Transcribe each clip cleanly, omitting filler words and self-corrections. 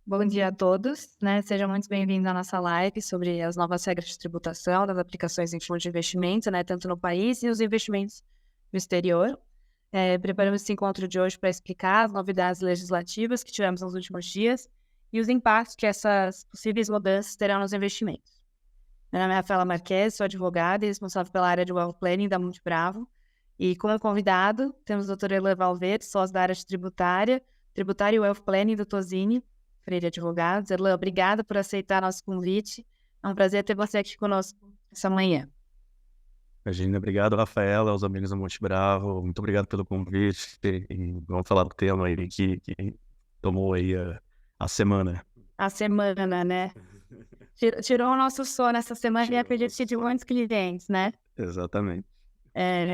Bom dia a todos, né? Sejam muito bem-vindos à nossa live sobre as novas regras de tributação das aplicações em fundos de investimento, né? Tanto no país e os investimentos no exterior. Preparamos esse encontro de hoje para explicar as novidades legislativas que tivemos nos últimos dias e os impactos que essas possíveis mudanças terão nos investimentos. Meu nome é Rafaela Marques, sou advogada e responsável pela área de Wealth Planning da Monte Bravo. E como convidado, temos o doutor Elan Valverde, sócio da área de tributária e Wealth Planning do Tozini, Freire Advogados. Elan, obrigada por aceitar nosso convite. É um prazer ter você aqui conosco essa manhã. Imagina, obrigado, Rafaela, aos amigos do Monte Bravo. Muito obrigado pelo convite. E vamos falar do tema aí que tomou aí a semana. A semana, né? Tirou o nosso sono essa semana e a pedido de muitos clientes, né? Exatamente.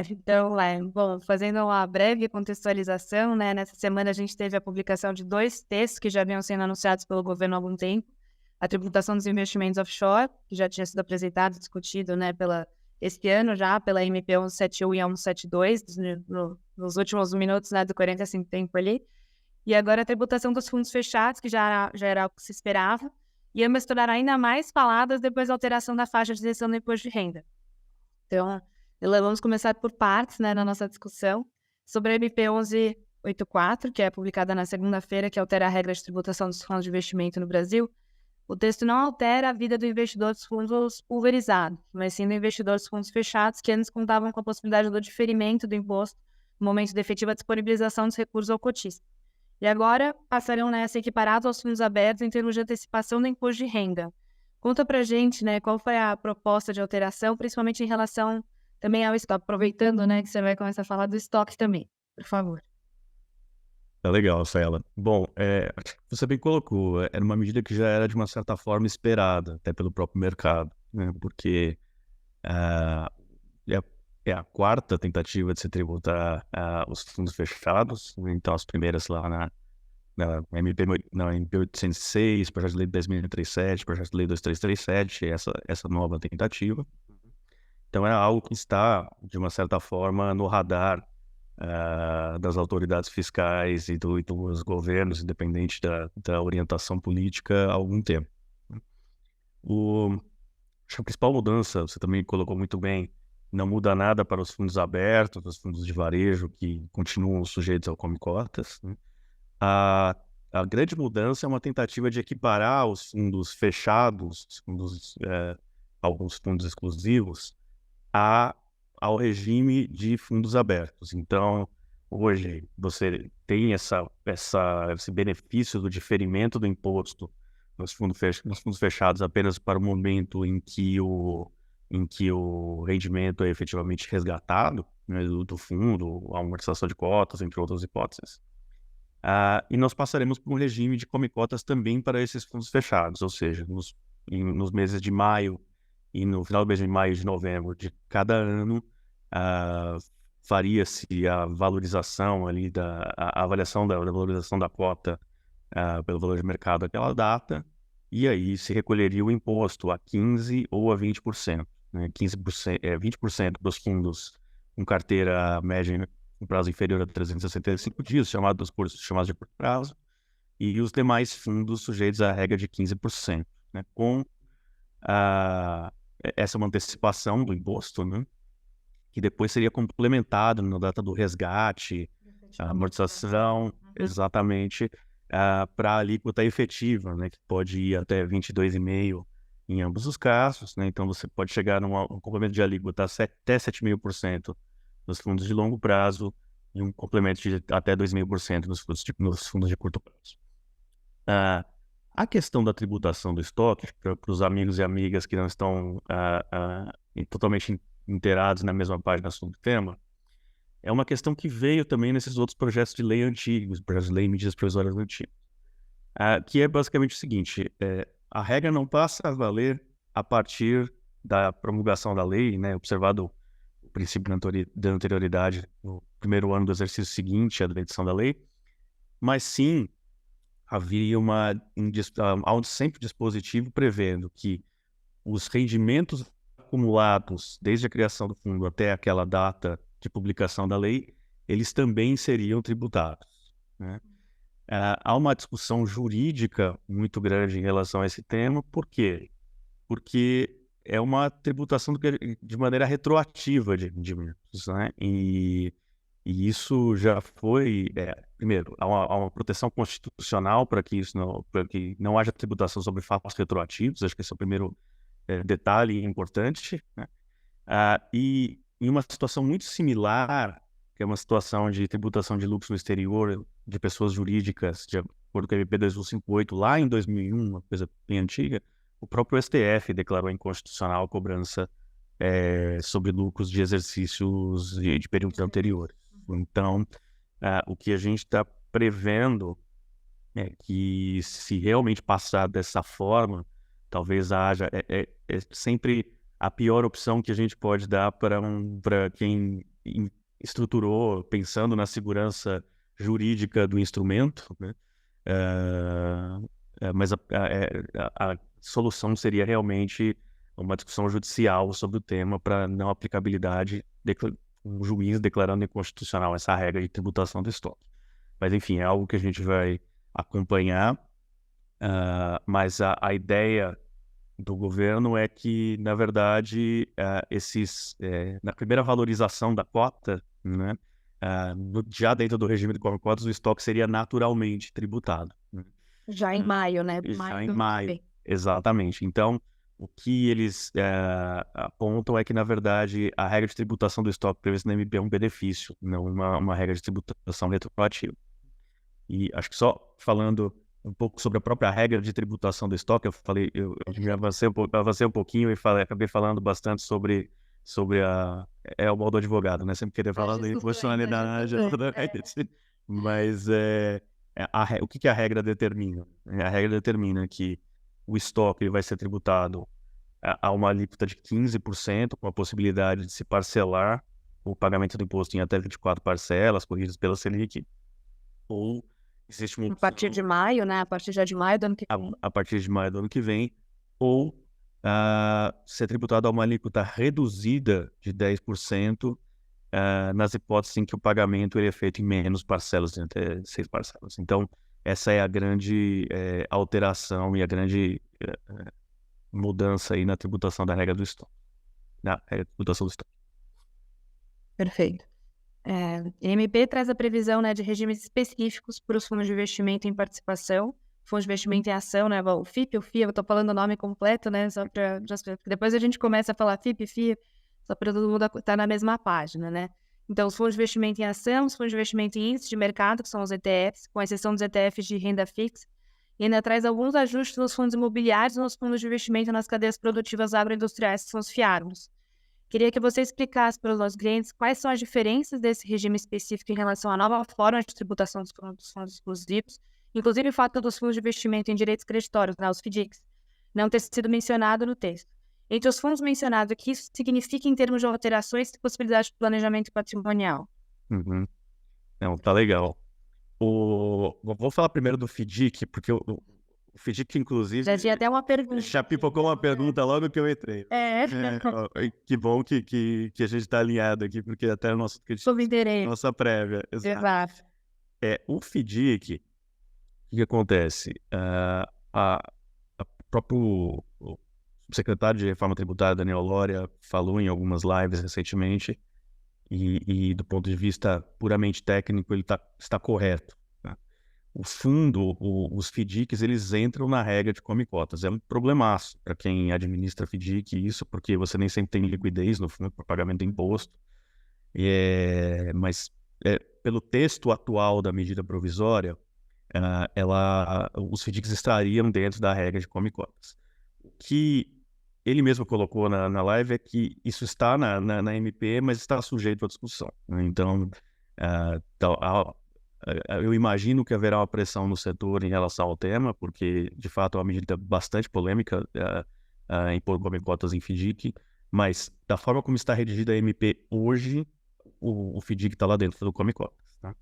Então, bom, fazendo uma breve contextualização, né? Nessa semana a gente teve a publicação de 2 textos que já vinham sendo anunciados pelo governo há algum tempo. A tributação dos investimentos offshore, que já tinha sido apresentado e discutido, né, esse ano já, pela MP 171 e 172, nos últimos minutos, né, do 45 tempo ali. E agora a tributação dos fundos fechados, que já era algo que se esperava, e ambas tornaram ainda mais faladas depois da alteração da faixa de isenção do imposto de renda. Então, vamos começar por partes, né, na nossa discussão sobre a MP 1184, que é publicada na segunda-feira, que altera a regra de tributação dos fundos de investimento no Brasil. O texto não altera a vida do investidor dos fundos pulverizados, mas sim do investidor dos fundos fechados, que antes contavam com a possibilidade do diferimento do imposto no momento da efetiva disponibilização dos recursos ao cotista. E agora passarão a ser equiparados aos fundos abertos em termos de antecipação do imposto de renda. Conta pra gente, né, qual foi a proposta de alteração, principalmente em relação também ao estoque, aproveitando, né, que você vai começar a falar do estoque também, por favor. Tá legal, Rafaela. Bom, você bem colocou, era uma medida que já era de uma certa forma esperada, até pelo próprio mercado, né? Porque ah, é, é a quarta tentativa de se tributar os fundos fechados, né? Então as primeiras lá na MP 806, projeto de lei 10.037, projeto de lei 2337, essa nova tentativa. Então é algo que está, de uma certa forma, no radar das autoridades fiscais e dos governos, independente da orientação política, há algum tempo. Acho que a principal mudança, você também colocou muito bem, não muda nada para os fundos abertos, os fundos de varejo, que continuam sujeitos ao Come Cotas, né? A, a grande mudança é uma tentativa de equiparar os fundos fechados, alguns fundos exclusivos, ao regime de fundos abertos. Então, hoje, você tem esse benefício do diferimento do imposto nos fundos fechados apenas para o momento em que o rendimento é efetivamente resgatado, né, do fundo, a amortização de cotas, entre outras hipóteses. E nós passaremos por um regime de come-cotas também para esses fundos fechados, ou seja, nos meses de maio e no final do mês de maio e de novembro de cada ano, faria-se a valorização ali, a avaliação da valorização da cota pelo valor de mercado daquela data, e aí se recolheria o imposto a 15% ou a 20%. Né? 20% dos fundos com carteira média em prazo inferior a 365 dias, chamados de curto prazo, e os demais fundos sujeitos à regra de 15%. Né? Essa é uma antecipação do imposto, né? Que depois seria complementado na data do resgate, a amortização, exatamente, para a alíquota efetiva, né? Que pode ir até 22,5% em ambos os casos, né? Então você pode chegar um complemento de alíquota até 7,5% nos fundos de longo prazo e um complemento de até 2,5% nos fundos de curto prazo. A questão da tributação do estoque, para os amigos e amigas que não estão totalmente inteirados na mesma página sobre o tema, é uma questão que veio também nesses outros projetos de lei antigos, projetos de lei e medidas provisórias antigos, que é basicamente o seguinte: a regra não passa a valer a partir da promulgação da lei, né, observado o princípio da anterioridade no primeiro ano do exercício seguinte à edição da lei, mas sim havia sempre dispositivo prevendo que os rendimentos acumulados desde a criação do fundo até aquela data de publicação da lei, eles também seriam tributados, né? há uma discussão jurídica muito grande em relação a esse tema. Por quê? Porque é uma tributação de maneira retroativa de rendimentos, né? E isso já foi, primeiro, há uma proteção constitucional para que não haja tributação sobre fatos retroativos. Acho que esse é o primeiro detalhe importante, né? E em uma situação muito similar, que é uma situação de tributação de lucros no exterior de pessoas jurídicas, de acordo com a MP 2158, lá em 2001, uma coisa bem antiga, o próprio STF declarou inconstitucional a cobrança sobre lucros de exercícios de períodos anteriores. Então, o que a gente está prevendo é que, se realmente passar dessa forma, talvez haja... É sempre a pior opção que a gente pode dar para quem estruturou, pensando na segurança jurídica do instrumento, né? Mas a solução seria realmente uma discussão judicial sobre o tema para não aplicabilidade, um juiz declarando inconstitucional essa regra de tributação do estoque. Mas, enfim, é algo que a gente vai acompanhar, mas a ideia do governo é que, na verdade, na primeira valorização da cota, né, já dentro do regime de cotas, o estoque seria naturalmente tributado, né? Já em maio, né? Já em maio, exatamente. Então, o que eles apontam é que, na verdade, a regra de tributação do estoque prevista na MP é um benefício, não uma regra de tributação retroativa. E acho que só falando um pouco sobre a própria regra de tributação do estoque, eu me avancei um pouquinho e acabei falando bastante sobre o modo do advogado, né? Sempre querer falar da inconstitucionalidade, mas o que a regra determina? A regra determina que o estoque ele vai ser tributado a uma alíquota de 15%, com a possibilidade de se parcelar o pagamento do imposto em até 24 parcelas, corrigidas pela Selic, ou existe uma A partir de maio, né? A partir já de maio do ano que vem. a partir de maio do ano que vem, ou ser tributado a uma alíquota reduzida de 10%, nas hipóteses em que o pagamento ele é feito em menos parcelas, de até 6 parcelas. Então, essa é a grande alteração e a grande mudança aí na tributação da regra do estoque, na regra de tributação do estoque. Perfeito. MP traz a previsão, né, de regimes específicos para os fundos de investimento em participação, fundos de investimento em ação, né, o FIP, o FIA, eu estou falando o nome completo, né, só para depois a gente começa a falar FIP, FIA, só para todo mundo estar na mesma página, né. Então, os fundos de investimento em ação, os fundos de investimento em índices de mercado, que são os ETFs, com exceção dos ETFs de renda fixa, e ainda traz alguns ajustes nos fundos imobiliários e nos fundos de investimento nas cadeias produtivas agroindustriais, que são os FIARMOS. Queria que você explicasse para os nossos clientes quais são as diferenças desse regime específico em relação à nova forma de tributação dos fundos exclusivos, inclusive o fato dos fundos de investimento em direitos creditórios, né, os FDICs, não ter sido mencionado no texto. Entre os fundos mencionados, o que isso significa em termos de alterações e possibilidade de planejamento patrimonial? Uhum. Não, tá legal. Vou falar primeiro do FDIC, porque o FDIC, inclusive... Já tinha até uma pergunta. Já pipocou uma pergunta logo que eu entrei. Que bom que a gente está alinhado aqui, porque até o nossa prévia. Exato. O FDIC, o que acontece? O próprio secretário de Reforma Tributária, Daniel Loria, falou em algumas lives recentemente, e do ponto de vista puramente técnico, ele está correto. O fundo, os FDICs, eles entram na regra de come-cotas. É um problemaço para quem administra FDIC isso, porque você nem sempre tem liquidez no fundo para pagamento de imposto. Mas pelo texto atual da medida provisória, os FDICs estariam dentro da regra de come-cotas. O que ele mesmo colocou na live é que isso está na MP, mas está sujeito à discussão, né? Então, eu imagino que haverá uma pressão no setor em relação ao tema, porque, de fato, é uma medida bastante polêmica impor come-cotas em FDIC, mas, da forma como está redigida a MP hoje, o FDIC está lá dentro do come-cotas, tá?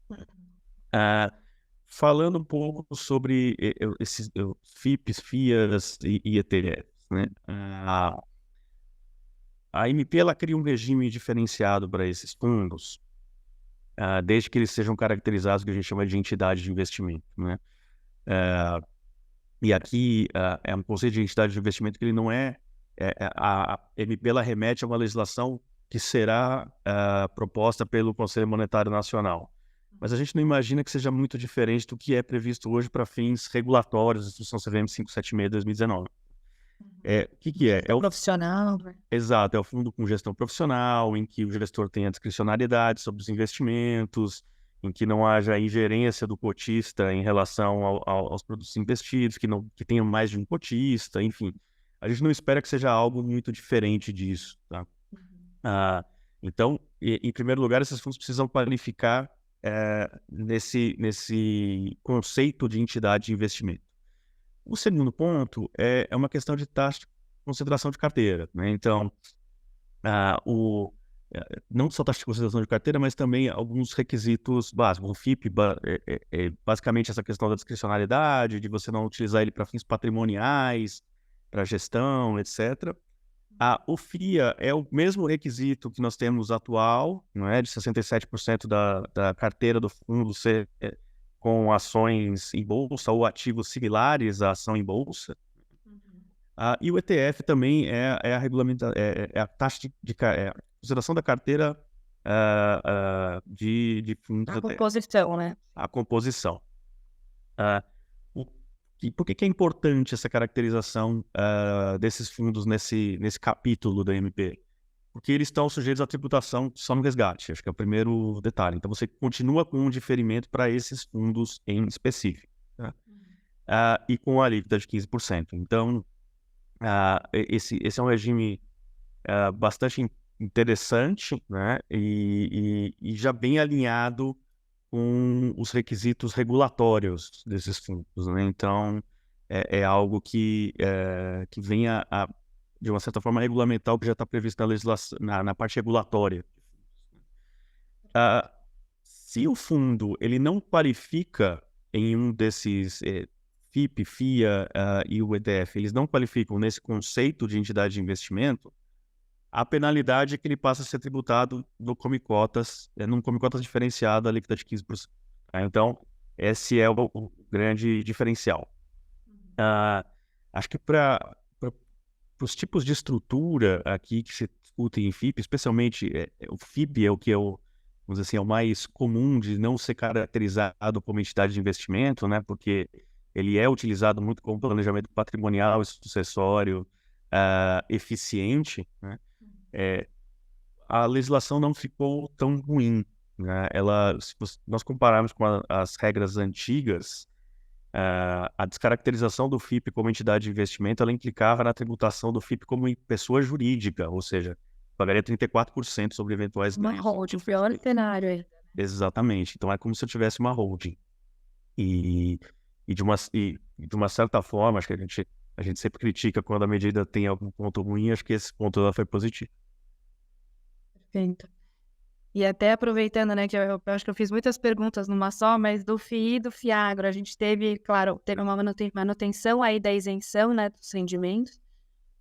Falando um pouco sobre esses FIPs, FIAs e ETFs, né? A MP ela cria um regime diferenciado para esses fundos, desde que eles sejam caracterizados que a gente chama de entidade de investimento, né? E aqui é um conceito de entidade de investimento que ele não a MP ela remete a uma legislação que será proposta pelo Conselho Monetário Nacional. Mas a gente não imagina que seja muito diferente do que é previsto hoje para fins regulatórios, Instrução CVM 576/2019. O que é? Profissional. Exato, é o fundo com gestão profissional, em que o gestor tenha discricionariedade sobre os investimentos, em que não haja ingerência do cotista em relação aos produtos investidos, que tenha mais de um cotista, enfim. A gente não espera que seja algo muito diferente disso, tá? Então, em primeiro lugar, esses fundos precisam qualificar nesse conceito de entidade de investimento. O segundo ponto é uma questão de taxa de concentração de carteira, né? Então, não só taxa de concentração de carteira, mas também alguns requisitos básicos. O FIP basicamente essa questão da discricionariedade, de você não utilizar ele para fins patrimoniais, para gestão, etc. O FIA é o mesmo requisito que nós temos atual, não é? De 67% da carteira do fundo ser com ações em bolsa ou ativos similares à ação em bolsa. E o ETF também é a taxa a consideração da carteira de fundos. A composição, né? A composição. Por que é importante essa caracterização desses fundos nesse capítulo da MP? Porque eles estão sujeitos à tributação só no resgate, acho que é o primeiro detalhe. Então, você continua com um diferimento para esses fundos em específico, né? E com a alíquota de 15%. Então, esse é um regime bastante interessante, né? E já bem alinhado com os requisitos regulatórios desses fundos, né? Então, é algo que vem de uma certa forma, regulamentar o que já está previsto na legislação, na parte regulatória. Se o fundo ele não qualifica em um desses FIP, FIA e o ETF, eles não qualificam nesse conceito de entidade de investimento, a penalidade é que ele passa a ser tributado no Come-Cotas, num Come-Cotas diferenciado, a alíquota de 15%. Então, esse é o grande diferencial. Acho que para os tipos de estrutura aqui que se discutem em FIP, especialmente o FIP é o que vamos dizer assim, é o mais comum de não ser caracterizado como entidade de investimento, né? Porque ele é utilizado muito como planejamento patrimonial e sucessório eficiente, né? A legislação não ficou tão ruim, né? Se nós compararmos com as regras antigas, a descaracterização do FIP como entidade de investimento, ela implicava na tributação do FIP como pessoa jurídica, ou seja, pagaria 34% sobre eventuais ganhos. Uma holding, pior cenário aí. Exatamente. Então é como se eu tivesse uma holding. E de uma certa forma, acho que a gente sempre critica quando a medida tem algum ponto ruim, acho que esse ponto ela foi positivo. Perfeito. E até aproveitando, né, que eu acho que eu fiz muitas perguntas numa só, mas do FII e do FIAGRO, a gente teve uma manutenção aí da isenção, né, dos rendimentos,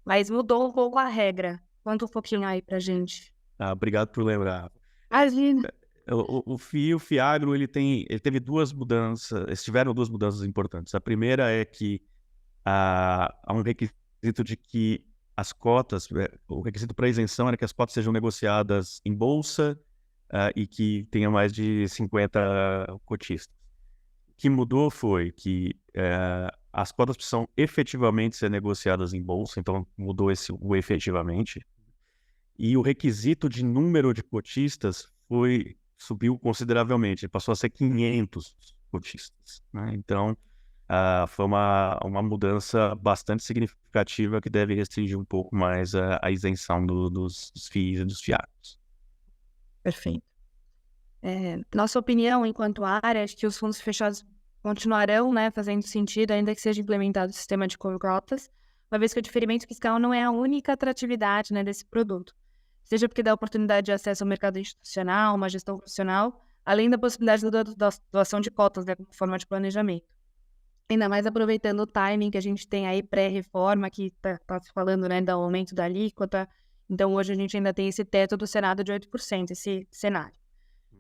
mas mudou um pouco a regra. Conta um pouquinho aí pra gente. Obrigado por lembrar. Imagina. O FII e o FIAGRO, ele teve duas mudanças, eles tiveram duas mudanças importantes. A primeira é que há um requisito de que as cotas, o requisito para isenção era que as cotas sejam negociadas em bolsa e que tenha mais de 50 cotistas. O que mudou foi que as cotas precisam efetivamente ser negociadas em bolsa, então mudou o efetivamente. E o requisito de número de cotistas subiu consideravelmente, passou a ser 500 cotistas, né? Então, foi uma mudança bastante significativa que deve restringir um pouco mais a isenção dos FIIs e dos FIAGROS. Perfeito. Nossa opinião, enquanto área, é que os fundos fechados continuarão, né, fazendo sentido, ainda que seja implementado o sistema de cotas, uma vez que o diferimento fiscal não é a única atratividade, né, desse produto. Seja porque dá oportunidade de acesso ao mercado institucional, uma gestão profissional, além da possibilidade da doação de cotas, né, como forma de planejamento. Ainda mais aproveitando o timing que a gente tem aí pré-reforma, que tá se falando, né, do aumento da alíquota. Então, hoje a gente ainda tem esse teto do Senado de 8%, esse cenário.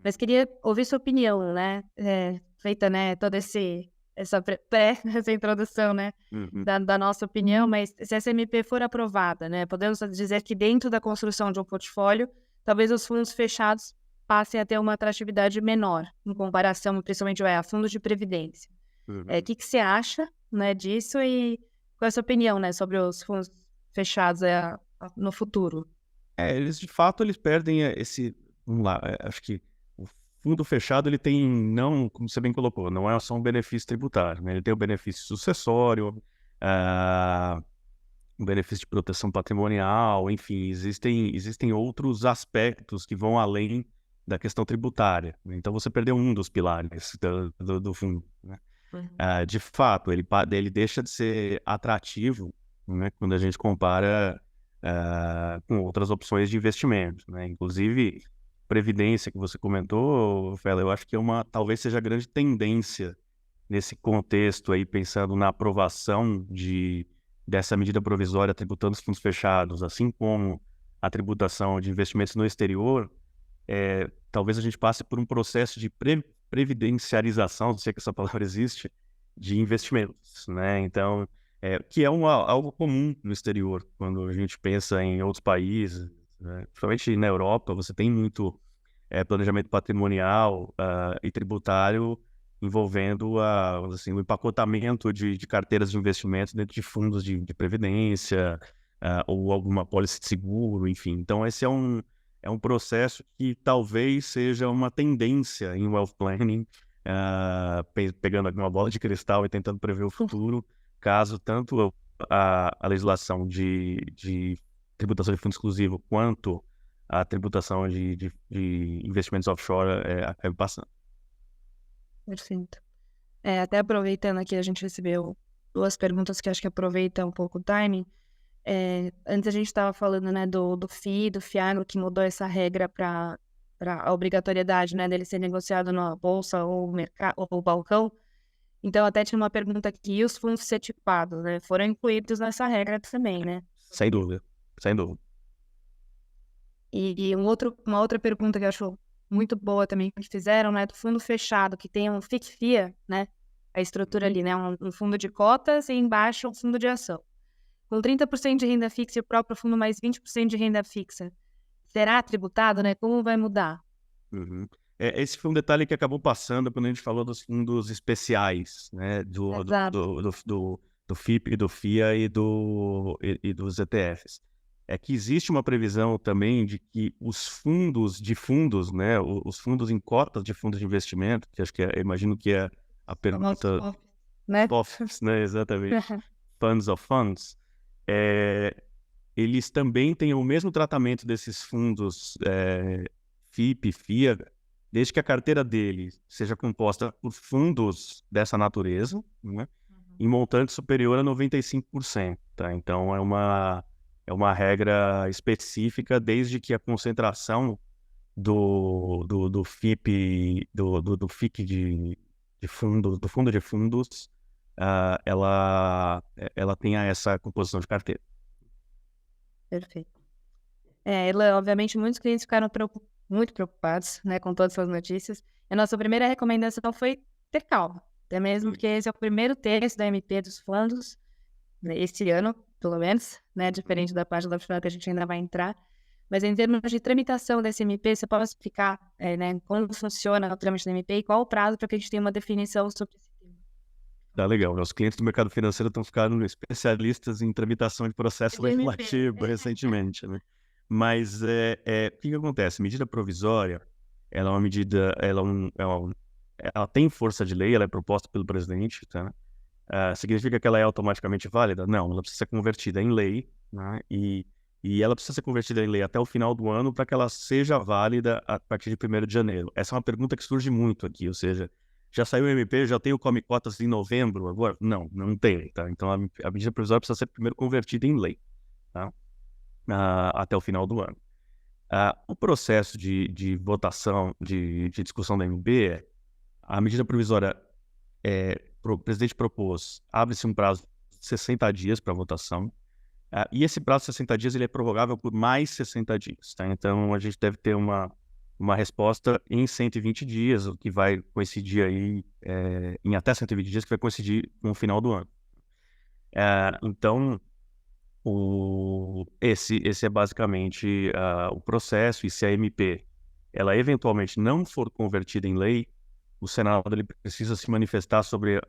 Mas queria ouvir sua opinião, né? Feita, né, toda essa introdução, né, Uhum. da nossa opinião, mas se essa MP for aprovada, né, podemos dizer que dentro da construção de um portfólio, talvez os fundos fechados passem a ter uma atratividade menor, em comparação, principalmente, a fundos de previdência. Uhum. Que você acha, né, disso e qual é a sua opinião, né, sobre os fundos fechados no futuro? Eles de fato eles perdem esse, vamos lá, acho que o fundo fechado ele tem, não, como você bem colocou, não é só um benefício tributário, né? Ele tem o benefício sucessório, ah, um benefício de proteção patrimonial, enfim, existem outros aspectos que vão além da questão tributária, né? Então você perdeu um dos pilares do fundo, né? De fato, ele deixa de ser atrativo, né, quando a gente compara com outras opções de investimento, né? Inclusive, previdência que você comentou, Fela, eu acho que talvez seja a grande tendência nesse contexto aí, pensando na aprovação dessa medida provisória tributando os fundos fechados, assim como a tributação de investimentos no exterior. Talvez a gente passe por um processo de previdenciarização, não sei se essa palavra existe, de investimentos, né? Então, que é algo comum no exterior, quando a gente pensa em outros países, né? Principalmente na Europa, você tem muito planejamento patrimonial e tributário envolvendo vamos dizer assim, o empacotamento de carteiras de investimentos dentro de fundos de previdência, ou alguma apólice de seguro, enfim. Então, esse é um processo que talvez seja uma tendência em wealth planning, pegando aqui uma bola de cristal e tentando prever o futuro, caso tanto a legislação de tributação de fundo exclusivo quanto a tributação de investimentos offshore acabe passando. Perfeito. Até aproveitando aqui, a gente recebeu 2 perguntas que acho que aproveitam um pouco o timing. Antes a gente estava falando, né, do FII, do FIAGRO, que mudou essa regra para a obrigatoriedade, né, dele ser negociado na bolsa ou ou balcão. Então, até tinha uma pergunta aqui, e os fundos CETIPados, né, foram incluídos nessa regra também, né? Sem dúvida, sem dúvida. E uma outra pergunta que eu acho muito boa também que fizeram, né, do fundo fechado, que tem um FIC-FIA, né, a estrutura ali, né, um fundo de cotas e embaixo um fundo de ação. Com 30% de renda fixa e o próprio fundo mais 20% de renda fixa, será tributado, né? Como vai mudar? Uhum. Esse foi um detalhe que acabou passando quando a gente falou dos fundos especiais, né, Exato. do FIP, do FIA e dos ETFs. É que existe uma previsão também de que os fundos de fundos, né, os fundos em cotas de fundos de investimento, que acho que eu imagino que é a Famosos pergunta, FOFs, né? FOFs, né, exatamente, Funds of Funds, eles também têm o mesmo tratamento desses fundos FIP, FIA, desde que a carteira dele seja composta por fundos dessa natureza, né, em montante superior a 95%. Tá? Então, é uma regra específica, desde que a concentração do FIP, do FIC de fundo, do fundo de fundos, ela tenha essa composição de carteira. Perfeito. Obviamente, muitos clientes ficaram muito preocupados, né, com todas essas notícias. A nossa primeira recomendação foi ter calma, até mesmo porque esse é o primeiro terço da MP dos fundos, né, esse ano, pelo menos, né, diferente da parte da final que a gente ainda vai entrar. Mas em termos de tramitação desse MP, você pode explicar, né, como funciona o trâmite da MP e qual o prazo para que a gente tenha uma definição sobre esse tema? Tá legal, né? Os clientes do mercado financeiro estão ficando especialistas em tramitação de processo legislativo recentemente, né? Mas o que acontece? Medida provisória, ela é uma medida, ela tem força de lei, ela é proposta pelo presidente, tá? Significa que ela é automaticamente válida? Não, ela precisa ser convertida em lei, né? E ela precisa ser convertida em lei até o final do ano para que ela seja válida a partir de 1º de janeiro. Essa é uma pergunta que surge muito aqui, ou seja, já saiu o MP, já tem o Come Cotas em novembro agora? Não, não tem, tá? Então a medida provisória precisa ser primeiro convertida em lei, tá? Até o final do ano. O processo de votação, de discussão da MP, a medida provisória, o presidente propôs, abre-se um prazo de 60 dias para votação, e esse prazo de 60 dias ele é prorrogável por mais 60 dias. Tá? Então, a gente deve ter uma uma resposta em 120 dias, o que vai coincidir aí em até 120 dias, que vai coincidir com o final do ano. Então, esse é basicamente o processo, e se a MP ela eventualmente não for convertida em lei, o Senado ele precisa se manifestar sobre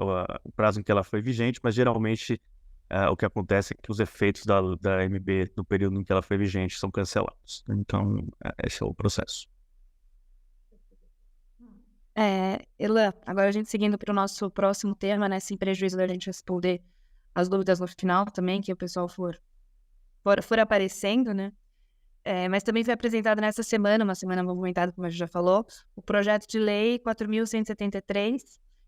o prazo em que ela foi vigente, mas geralmente o que acontece é que os efeitos da MP no período em que ela foi vigente são cancelados. Então, esse é o processo. Elan, agora a gente seguindo para o nosso próximo tema, né, sem prejuízo da gente responder as dúvidas no final também, que o pessoal for aparecendo, né? Mas também foi apresentado nessa semana, uma semana movimentada, como a gente já falou, o projeto de lei 4.173,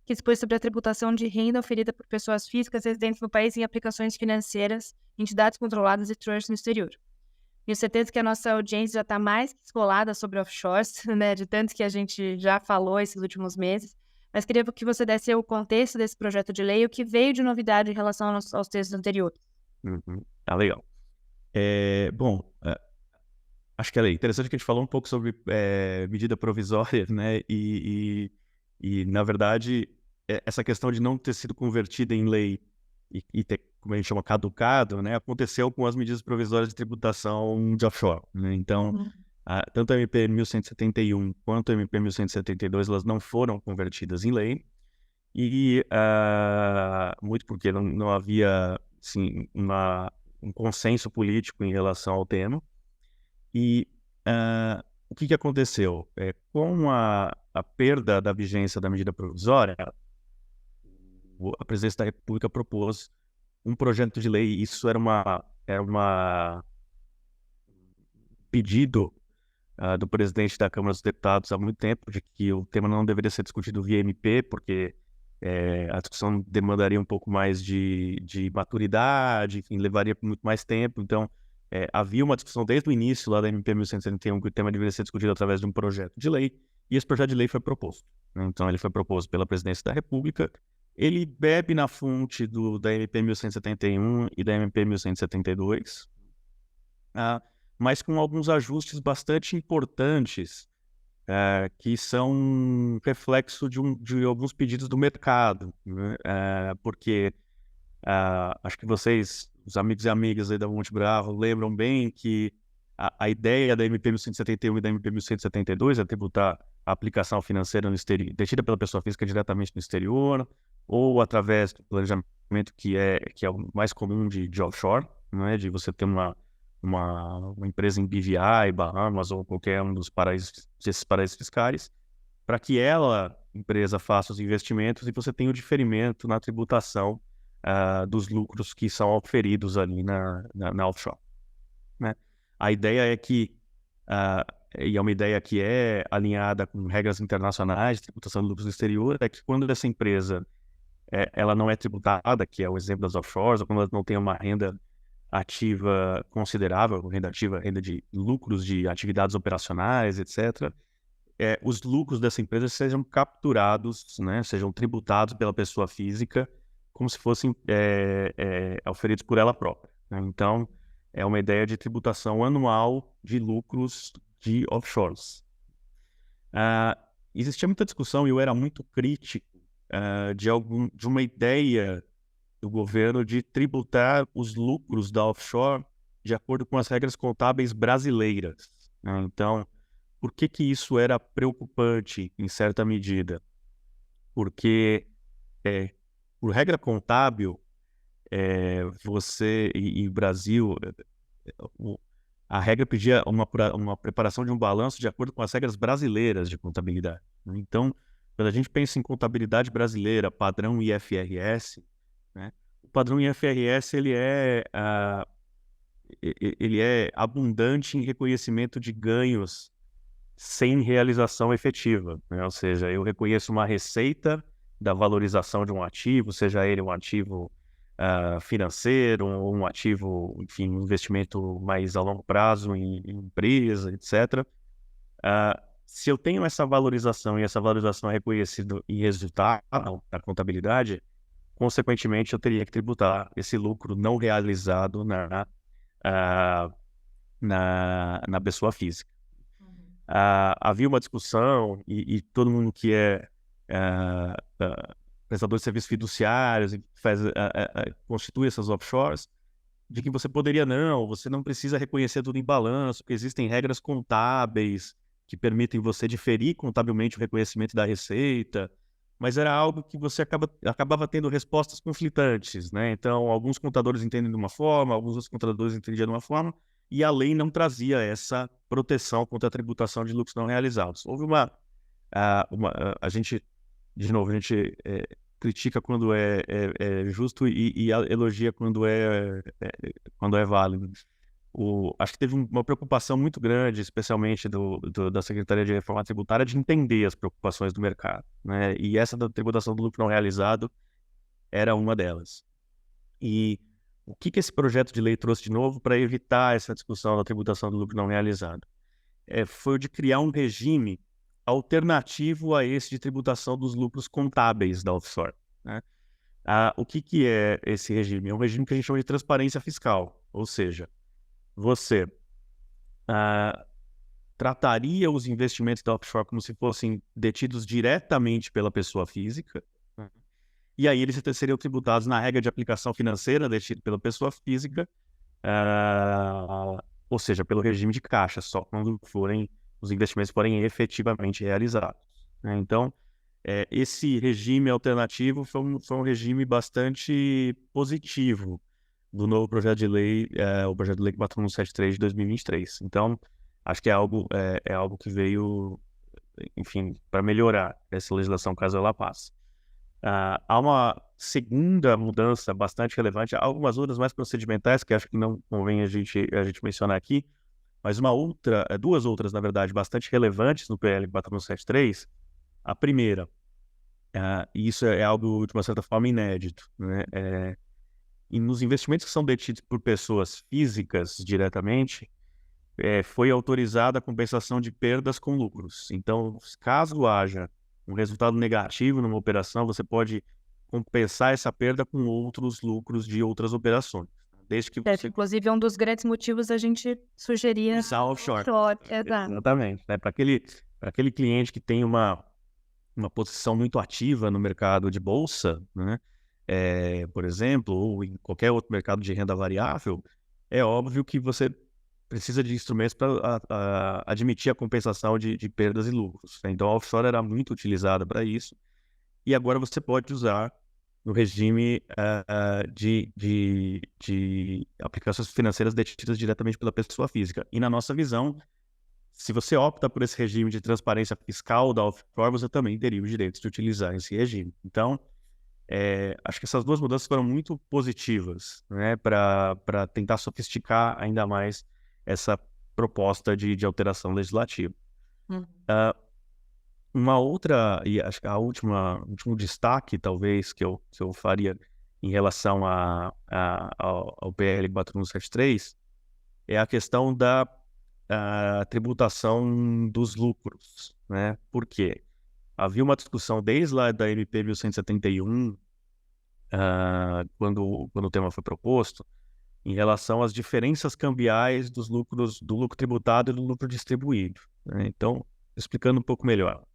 que dispõe sobre a tributação de renda oferida por pessoas físicas residentes no país em aplicações financeiras, entidades controladas e trusts no exterior. Tenho certeza que a nossa audiência já está mais que escolada sobre offshores, né, de tanto que a gente já falou esses últimos meses, mas queria que você desse o contexto desse projeto de lei e o que veio de novidade em relação aos textos anteriores. Tá legal. Bom, acho que é interessante que a gente falou um pouco sobre medida provisória, né, e na verdade, essa questão de não ter sido convertida em lei e ter, como a gente chama, caducado, né, aconteceu com as medidas provisórias de tributação de offshore, né? Então, tanto a MP 1171 quanto a MP 1172, elas não foram convertidas em lei, e muito porque não havia, assim, um consenso político em relação ao tema. E o que aconteceu? Com a perda da vigência da medida provisória, a Presidência da República propôs um projeto de lei. Isso era uma pedido do presidente da Câmara dos Deputados há muito tempo, de que o tema não deveria ser discutido via MP, porque a discussão demandaria um pouco mais de maturidade, enfim, levaria muito mais tempo. Então, havia uma discussão desde o início lá da MP 1171 que o tema deveria ser discutido através de um projeto de lei, e esse projeto de lei foi proposto, né? Então, ele foi proposto pela Presidência da República. Ele bebe na fonte da MP 1171 e da MP 1172, mas com alguns ajustes bastante importantes, que são reflexo de alguns pedidos do mercado, né? Porque acho que vocês, os amigos e amigas aí da Monte Bravo, lembram bem que a ideia da MP 1171 e da MP 1172 é tributar a aplicação financeira no exterior, detida pela pessoa física diretamente no exterior, ou através do planejamento que é o mais comum de offshore, né? De você ter uma empresa em BVI, Bahamas ou qualquer um desses paraísos fiscais, para que empresa, faça os investimentos e você tenha o diferimento na tributação dos lucros que são oferidos ali na offshore, né? A ideia é que, e é uma ideia que é alinhada com regras internacionais de tributação de lucros no exterior, é que quando essa empresa ela não é tributada, que é o exemplo das offshores, ou quando ela não tem uma renda ativa considerável, renda ativa, renda de lucros de atividades operacionais, etc., os lucros dessa empresa sejam capturados, né, sejam tributados pela pessoa física como se fossem oferidos por ela própria, né? Então, é uma ideia de tributação anual de lucros de offshores. Existia muita discussão, e eu era muito crítico de uma ideia do governo de tributar os lucros da offshore de acordo com as regras contábeis brasileiras, né? Então, por que isso era preocupante em certa medida? Porque, por regra contábil, você e o Brasil, a regra pedia uma preparação de um balanço de acordo com as regras brasileiras de contabilidade, né? Então, quando a gente pensa em contabilidade brasileira, padrão IFRS, né, o padrão IFRS ele é abundante em reconhecimento de ganhos sem realização efetiva, né? Ou seja, eu reconheço uma receita da valorização de um ativo, seja ele um ativo financeiro, ou um ativo, enfim, um investimento mais a longo prazo em empresa, etc. Se eu tenho essa valorização e essa valorização é reconhecida em resultado na contabilidade, consequentemente eu teria que tributar esse lucro não realizado na pessoa física. havia uma discussão e todo mundo que é prestador de serviços fiduciários e constitui essas offshores, de que você não precisa reconhecer tudo em balanço, que existem regras contábeis que permitem você diferir contabilmente o reconhecimento da receita, mas era algo que você acabava tendo respostas conflitantes, né? Então, alguns contadores entendem de uma forma, alguns outros contadores entendiam de uma forma, e a lei não trazia essa proteção contra a tributação de lucros não realizados. Houve a gente, de novo, a gente critica quando é justo e elogia quando é válido. Acho que teve uma preocupação muito grande, especialmente da Secretaria de Reforma Tributária, de entender as preocupações do mercado, né? E essa da tributação do lucro não realizado era uma delas. E o que esse projeto de lei trouxe de novo para evitar essa discussão da tributação do lucro não realizado? Foi o de criar um regime alternativo a esse de tributação dos lucros contábeis da offshore, né? O que é esse regime? É um regime que a gente chama de transparência fiscal, ou seja, você trataria os investimentos da offshore como se fossem detidos diretamente pela pessoa física, e aí eles seriam tributados na regra de aplicação financeira detida pela pessoa física, ou seja, pelo regime de caixa, só quando os investimentos forem efetivamente realizados, né? Então, esse regime alternativo foi um regime bastante positivo do novo projeto de lei, o projeto de lei 4173 de 2023. Então, acho que é algo que veio, enfim, para melhorar essa legislação caso ela passe. Há uma segunda mudança bastante relevante, há algumas outras mais procedimentais que acho que não convém a gente mencionar aqui, mas duas outras, na verdade, bastante relevantes no PL 4173. A primeira, e isso é algo de uma certa forma inédito, né? E nos investimentos que são detidos por pessoas físicas diretamente, foi autorizada a compensação de perdas com lucros. Então, caso haja um resultado negativo numa operação, você pode compensar essa perda com outros lucros de outras operações. Desde que você... Inclusive, um dos grandes motivos a gente sugeria usar offshore. Exato. Exatamente. Né? Para aquele cliente que tem uma posição muito ativa no mercado de bolsa, né? Por exemplo, ou em qualquer outro mercado de renda variável, é óbvio que você precisa de instrumentos para admitir a compensação de perdas e lucros, né? Então, a offshore era muito utilizada para isso, e agora você pode usar no regime de aplicações financeiras detidas diretamente pela pessoa física. E na nossa visão, se você opta por esse regime de transparência fiscal da offshore, você também teria os direitos de utilizar esse regime. Então, acho que essas duas mudanças foram muito positivas, né, para tentar sofisticar ainda mais essa proposta de alteração legislativa. Uma outra, e acho que o último destaque, talvez, que eu faria em relação ao PL 4173 é a questão da tributação dos lucros, né? Por quê? Havia uma discussão desde lá da MP 1171, quando o tema foi proposto, em relação às diferenças cambiais do lucro tributado e do lucro distribuído, né? Então, explicando um pouco melhor.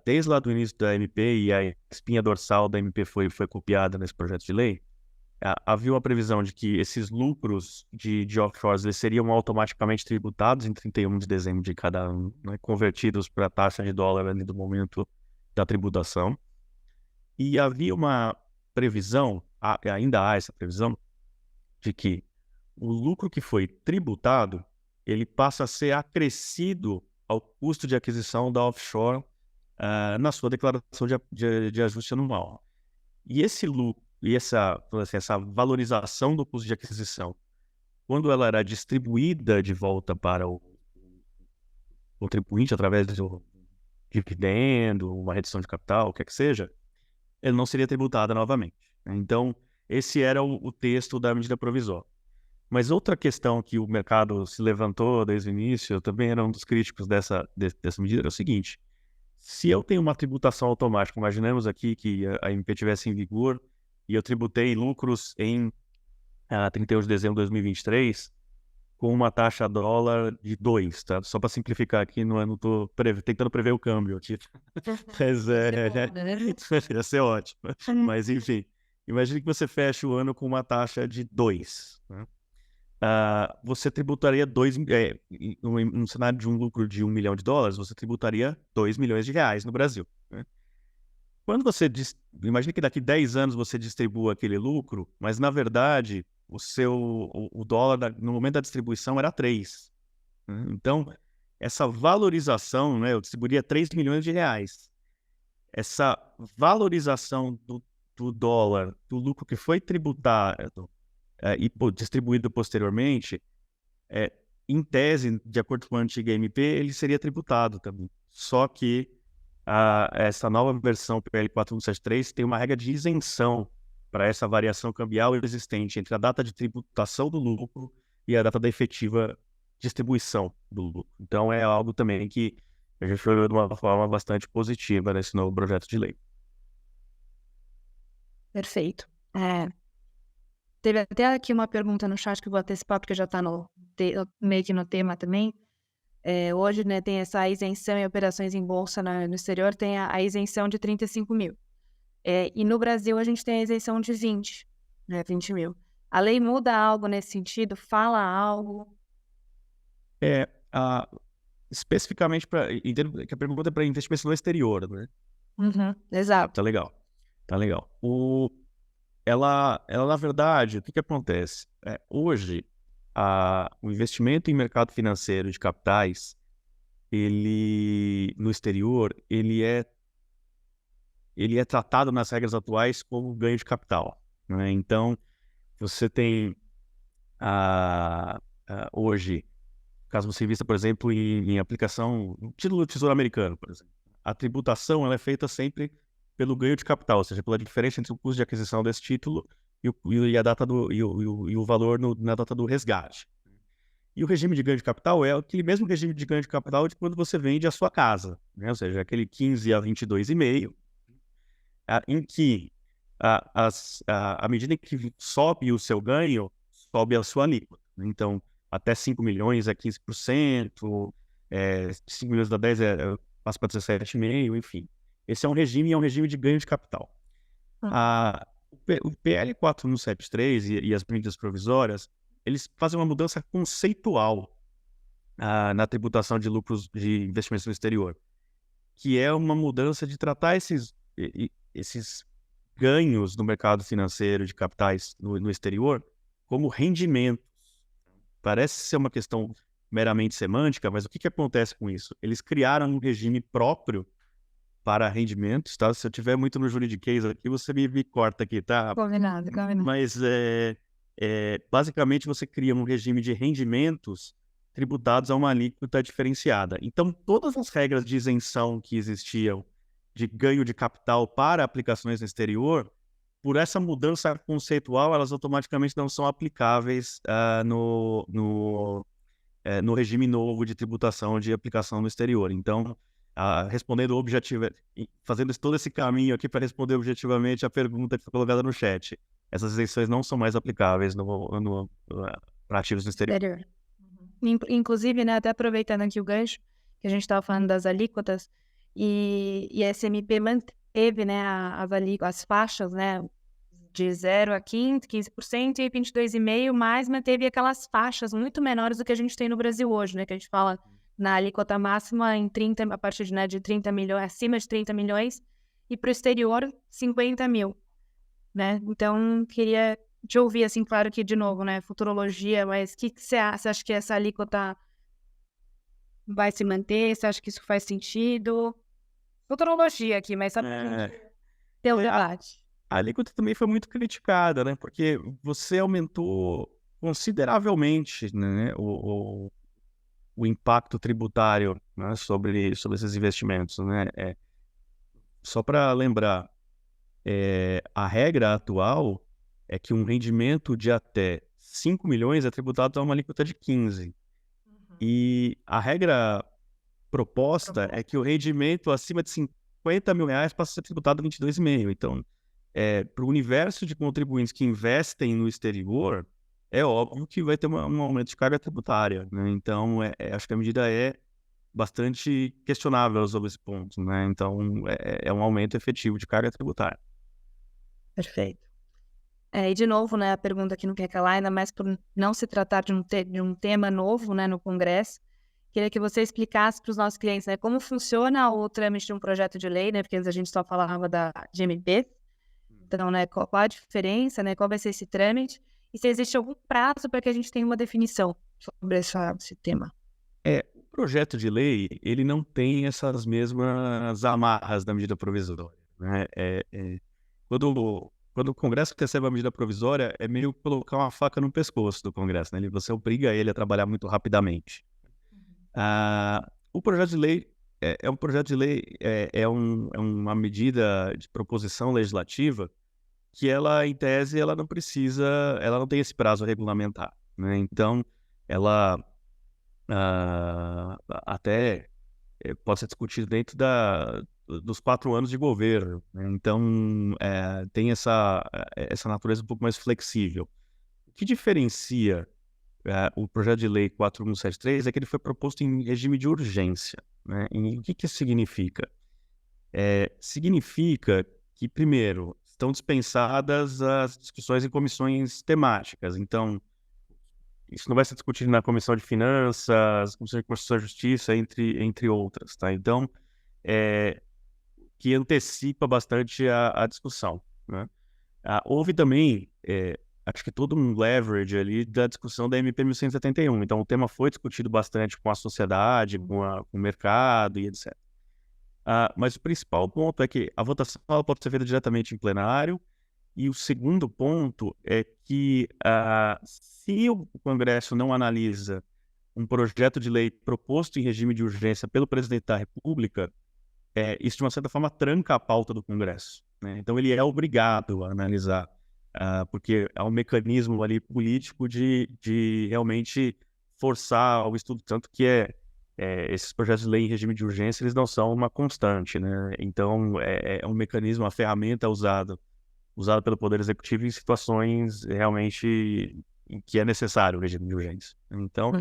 Desde lá do início da MP, e a espinha dorsal da MP foi copiada nesse projeto de lei, havia uma previsão de que esses lucros de offshores eles seriam automaticamente tributados em 31 de dezembro de cada ano, né, convertidos para a taxa de dólar ali do momento da tributação. E havia uma previsão, ainda há essa previsão, de que o lucro que foi tributado, ele passa a ser acrescido ao custo de aquisição da offshore na sua declaração de ajuste anual. E esse lucro, e essa valorização do custo de aquisição, quando ela era distribuída de volta para o contribuinte através do dividendo, uma redução de capital, o que é que seja, ele não seria tributada novamente, né? Então, esse era o texto da medida provisória. Mas outra questão que o mercado se levantou desde o início, eu também era um dos críticos dessa medida, é o seguinte: se eu tenho uma tributação automática, imaginemos aqui que a MP tivesse em vigor e eu tributei lucros em 31 de dezembro de 2023, com uma taxa dólar de 2, tá? Só para simplificar aqui, não estou tentando prever o câmbio aqui. Mas ia ser ótimo. Mas enfim, imagine que você fecha o ano com uma taxa de 2, né? Você tributaria no cenário de um lucro de $1 milhão, você tributaria $2 milhões no Brasil, né? Quando imagine que daqui 10 anos você distribua aquele lucro, mas na verdade o dólar no momento da distribuição era 3, né? Então, essa valorização, né, eu distribuiria $3 milhões. Essa valorização do dólar, do lucro que foi tributado e distribuído posteriormente, em tese, de acordo com a antiga MP, ele seria tributado também. Só que essa nova versão PL 4173 tem uma regra de isenção para essa variação cambial existente entre a data de tributação do lucro e a data da efetiva distribuição do lucro. Então, é algo também que a gente olhou de uma forma bastante positiva nesse novo projeto de lei. Perfeito. Teve até aqui uma pergunta no chat que eu vou antecipar, porque já está meio que no tema também. Hoje, né, tem essa isenção em operações em bolsa no exterior, tem a isenção de 35 mil. E no Brasil a gente tem a isenção de 20 mil. A lei muda algo nesse sentido? Fala algo? Especificamente que a pergunta é para investimentos no exterior, né? Exato. Tá legal. Ela, na verdade, o que acontece? Hoje, o investimento em mercado financeiro de capitais, no exterior, ele é tratado nas regras atuais como ganho de capital, né? Então, você tem hoje, caso você invista, por exemplo, em aplicação, no título do Tesouro Americano, por exemplo, a tributação ela é feita sempre pelo ganho de capital, ou seja, pela diferença entre o custo de aquisição desse título e a data e o valor na data do resgate. E o regime de ganho de capital é aquele mesmo regime de ganho de capital de quando você vende a sua casa, né? Ou seja, aquele 15 a 22,5, em que à medida que sobe o seu ganho, sobe a sua alíquota. Então, até 5 milhões é 15%, 5 milhões da 10 passa para 17,5%, enfim. Esse é um regime de ganho de capital. O PL 4173 e as medidas provisórias, eles fazem uma mudança conceitual na tributação de lucros de investimentos no exterior, que é uma mudança de tratar esses ganhos no mercado financeiro de capitais no exterior como rendimentos. Parece ser uma questão meramente semântica, mas o que acontece com isso? Eles criaram um regime próprio para rendimentos, tá? Se eu tiver muito no juridiquês aqui, você me corta aqui, tá? Combinado. Mas basicamente você cria um regime de rendimentos tributados a uma alíquota diferenciada. Então, todas as regras de isenção que existiam de ganho de capital para aplicações no exterior, por essa mudança conceitual, elas automaticamente não são aplicáveis no regime novo de tributação de aplicação no exterior. Então, respondendo fazendo todo esse caminho aqui para responder objetivamente a pergunta que foi colocada no chat, essas isenções não são mais aplicáveis para ativos no exterior. Inclusive, né, até aproveitando aqui o gancho, que a gente estava falando das alíquotas, e a SMP manteve, né, as faixas, né, de 0 a 15% e 22,5%, mas manteve aquelas faixas muito menores do que a gente tem no Brasil hoje, né, que a gente fala na alíquota máxima a partir de 30 milhões, acima de 30 milhões, e para o exterior, 50 mil, né? Então, queria te ouvir, assim, claro que, de novo, né, futurologia, mas o que você acha? Você acha que essa alíquota vai se manter? Você acha que isso faz sentido? Futurologia aqui, mas sabe ter o debate. A alíquota também foi muito criticada, né? Porque você aumentou consideravelmente, né, o impacto tributário, né, sobre esses investimentos, né? Só para lembrar, a regra atual é que um rendimento de até 5 milhões é tributado a uma alíquota de 15%. E a regra proposta é que o rendimento acima de 50 mil reais passa a ser tributado a 22,5%. Então, para o universo de contribuintes que investem no exterior, é óbvio que vai ter um aumento de carga tributária, né? Então, acho que a medida é bastante questionável sobre esse ponto, né? Então, é um aumento efetivo de carga tributária. Perfeito. E de novo, né, a pergunta que não quer calar, ainda mais por não se tratar de um tema novo, né, no Congresso, queria que você explicasse para os nossos clientes, né, como funciona o trâmite de um projeto de lei, né, porque antes a gente só falava de MP. Então, né, qual a diferença, né, qual vai ser esse trâmite, e se existe algum prazo para que a gente tenha uma definição sobre esse tema. O projeto de lei, ele não tem essas mesmas amarras da medida provisória, né? Quando o Congresso recebe a medida provisória, é meio colocar uma faca no pescoço do Congresso, né? Você obriga ele a trabalhar muito rapidamente. O projeto de lei é um projeto de lei, é uma medida de proposição legislativa que ela, em tese, ela não tem esse prazo regulamentar, né? Então, ela até pode ser discutido dentro dos 4 anos de governo, né? Então, tem essa natureza um pouco mais flexível. O que diferencia o projeto de lei 4173 é que ele foi proposto em regime de urgência, né? E o que isso significa? Significa que, primeiro, estão dispensadas as discussões em comissões temáticas. Então, isso não vai ser discutido na Comissão de Finanças, Comissão de Constituição e Justiça, entre outras, tá? Então, que antecipa bastante a discussão, né? Houve também, acho que todo um leverage ali da discussão da MP 1171. Então, o tema foi discutido bastante com a sociedade, com o mercado e etc. Mas o principal ponto é que a votação ela pode ser feita diretamente em plenário. E o segundo ponto é que se o Congresso não analisa um projeto de lei proposto em regime de urgência pelo presidente da República, isso de uma certa forma tranca a pauta do Congresso, né? Então ele é obrigado a analisar, porque há um mecanismo ali político de realmente forçar o estudo, tanto que esses projetos de lei em regime de urgência eles não são uma constante, né? Então é um mecanismo, uma ferramenta usada pelo Poder Executivo em situações realmente em que é necessário o regime de urgência. Então,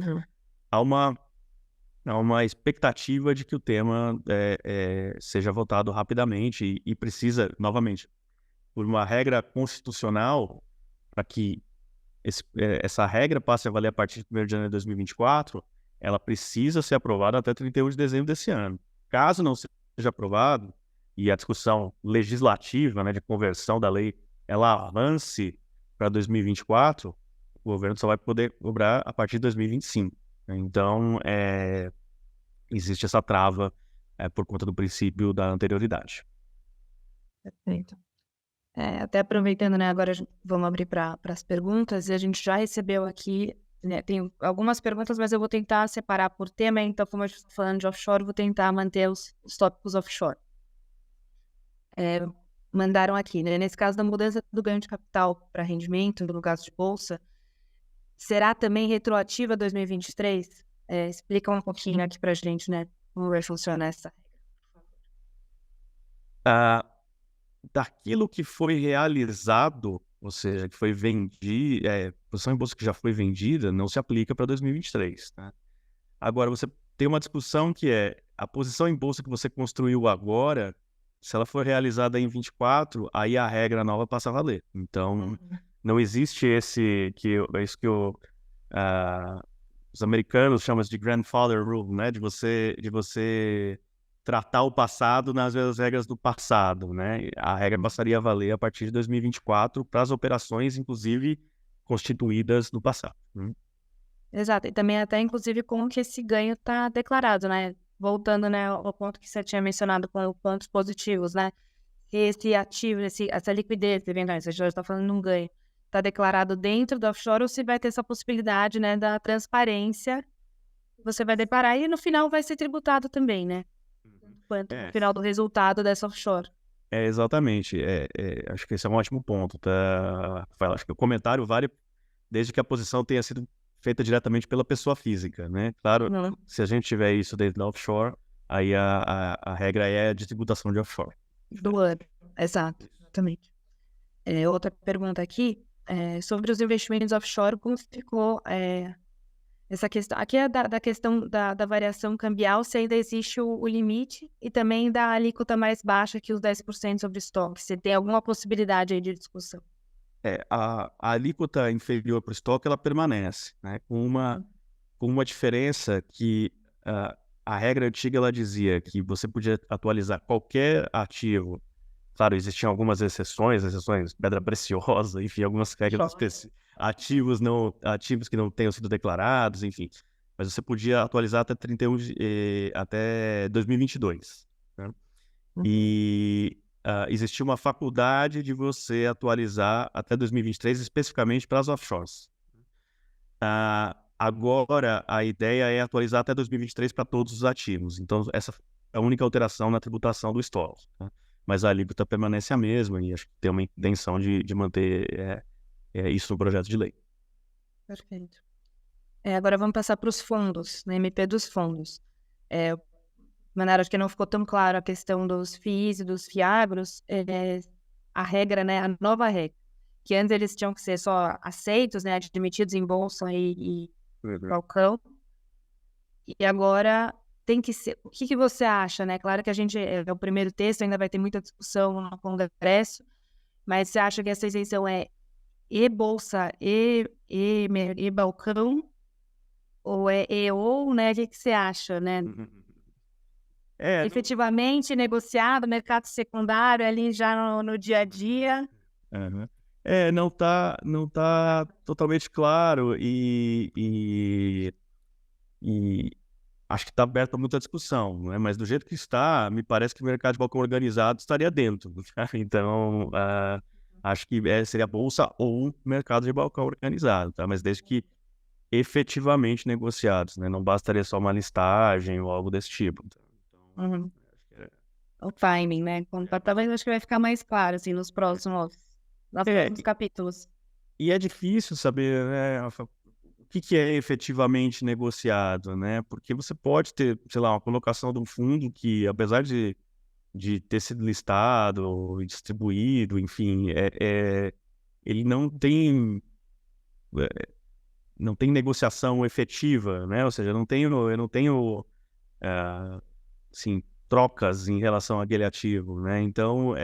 há uma expectativa de que o tema seja votado rapidamente e precisa, novamente, por uma regra constitucional, para que essa regra passe a valer a partir de 1º de janeiro de 2024, ela precisa ser aprovada até 31 de dezembro desse ano. Caso não seja aprovado, e a discussão legislativa, né, de conversão da lei, ela avance para 2024, o governo só vai poder cobrar a partir de 2025. Então, existe essa trava por conta do princípio da anterioridade. Perfeito. Até aproveitando, né, agora vamos abrir para as perguntas, e a gente já recebeu aqui, né, tem algumas perguntas, mas eu vou tentar separar por tema, então como a gente está falando de offshore, vou tentar manter os tópicos offshore. Mandaram aqui, né, nesse caso da mudança do ganho de capital para rendimento, no caso de bolsa, será também retroativa a 2023? Explica um pouquinho aqui para a gente, né, como vai funcionar essa regra. Daquilo que foi realizado, ou seja, que foi vendido, posição em bolsa que já foi vendida, não se aplica para 2023, tá? Agora, você tem uma discussão que a posição em bolsa que você construiu agora, se ela for realizada em 24, aí a regra nova passa a valer. Então, não existe isso que os americanos chamam de grandfather rule, né? De você tratar o passado nas mesmas regras do passado, né? A regra passaria a valer a partir de 2024 para as operações, inclusive, constituídas no passado. Exato, e também até, inclusive, como que esse ganho está declarado, né? Voltando, né, ao ponto que você tinha mencionado com pontos positivos, né? Esse ativo, essa liquidez, eventualmente, a gente já está falando de um ganho, está declarado dentro do offshore ou se vai ter essa possibilidade, né, da transparência, você vai declarar e no final vai ser tributado também, né? Quanto no final do resultado dessa offshore. Exatamente. Acho que esse é um ótimo ponto, tá? Acho que o comentário vale desde que a posição tenha sido feita diretamente pela pessoa física, né? Claro, se a gente tiver isso dentro da offshore, aí a regra é de tributação de offshore. Do ano, exato, exatamente. Outra pergunta aqui, sobre os investimentos offshore, como ficou essa questão? Aqui é da questão da variação cambial, se ainda existe o limite, e também da alíquota mais baixa que os 10% sobre estoque. Se tem alguma possibilidade aí de discussão. A alíquota inferior para o estoque, ela permanece, né? Com uma diferença que a regra antiga ela dizia que você podia atualizar qualquer ativo. Claro, existiam algumas exceções, pedra preciosa, enfim, algumas regras específicas. Ativos que não tenham sido declarados, enfim. Mas você podia atualizar até 31 até 2022, né? E existia uma faculdade de você atualizar até 2023, especificamente para as offshores. Agora, a ideia é atualizar até 2023 para todos os ativos. Então, essa é a única alteração na tributação do estoque, tá? Mas a alíquota permanece a mesma e acho que tem uma intenção de manter isso no projeto de lei. Perfeito. Agora vamos passar para os fundos, na MP dos fundos. Maneira, acho que não ficou tão claro a questão dos FIIs e dos FIAGROS, a regra, né, a nova regra, que antes eles tinham que ser só aceitos, né, admitidos em bolsa e balcão, e agora tem que ser. O que você acha, né? Claro que a gente é o primeiro texto, ainda vai ter muita discussão no Congresso, mas você acha que essa isenção é bolsa e balcão, ou ou, né? O que você acha, né? Efetivamente negociado, mercado secundário ali já no dia a dia. Não tá totalmente claro e acho que está aberto a muita discussão, né? Mas do jeito que está, me parece que o mercado de balcão organizado estaria dentro. Então, acho que seria bolsa ou mercado de balcão organizado, tá? Mas desde que efetivamente negociados, né? Não bastaria só uma listagem ou algo desse tipo. Então, o timing, né? Talvez acho que vai ficar mais claro assim nos próximos capítulos. E é difícil saber, né, Rafa, o que é efetivamente negociado, né? Porque você pode ter, sei lá, uma colocação de um fundo que, apesar de ter sido listado e distribuído, enfim, ele não tem negociação efetiva, né? Ou seja, eu não tenho assim, trocas em relação àquele ativo, né? Então,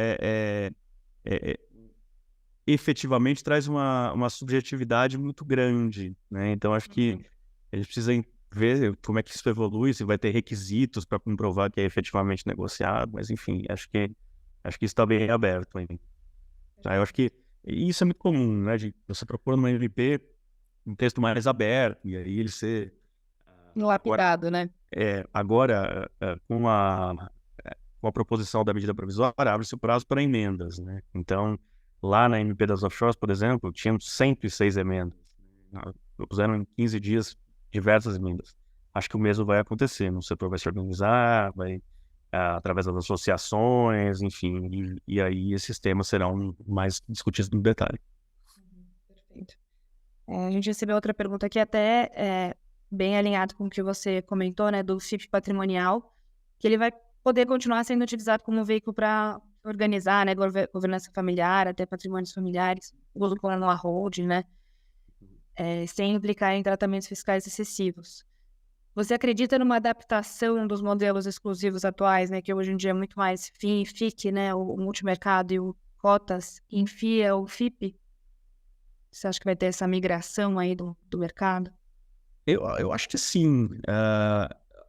efetivamente traz uma subjetividade muito grande, né? Então, acho que a gente precisa ver como é que isso evolui, se vai ter requisitos para comprovar que é efetivamente negociado, mas enfim, acho que isso está bem aberto ainda. Eu acho que isso é muito comum, né? Você procura numa MP um texto mais aberto, e aí ele ser lapidado, né? Agora, com a proposição da medida provisória, abre-se o prazo para emendas, né? Então, lá na MP das offshores, por exemplo, tinham 106 emendas. Propuseram em 15 dias diversas emendas. Acho que o mesmo vai acontecer. O setor vai se organizar, vai através das associações, enfim, e aí esses temas serão mais discutidos no detalhe. Perfeito. A gente recebeu outra pergunta aqui, até bem alinhado com o que você comentou, né, do FIP patrimonial, que ele vai poder continuar sendo utilizado como veículo para organizar, né, governança familiar, até patrimônios familiares, uso como a holding, né, sem implicar em tratamentos fiscais excessivos. Você acredita numa adaptação dos modelos exclusivos atuais, né, que hoje em dia é muito mais FII, FIC, né, o multimercado e o cotas, em FIA ou FIP? Você acha que vai ter essa migração aí do mercado? Eu acho que sim.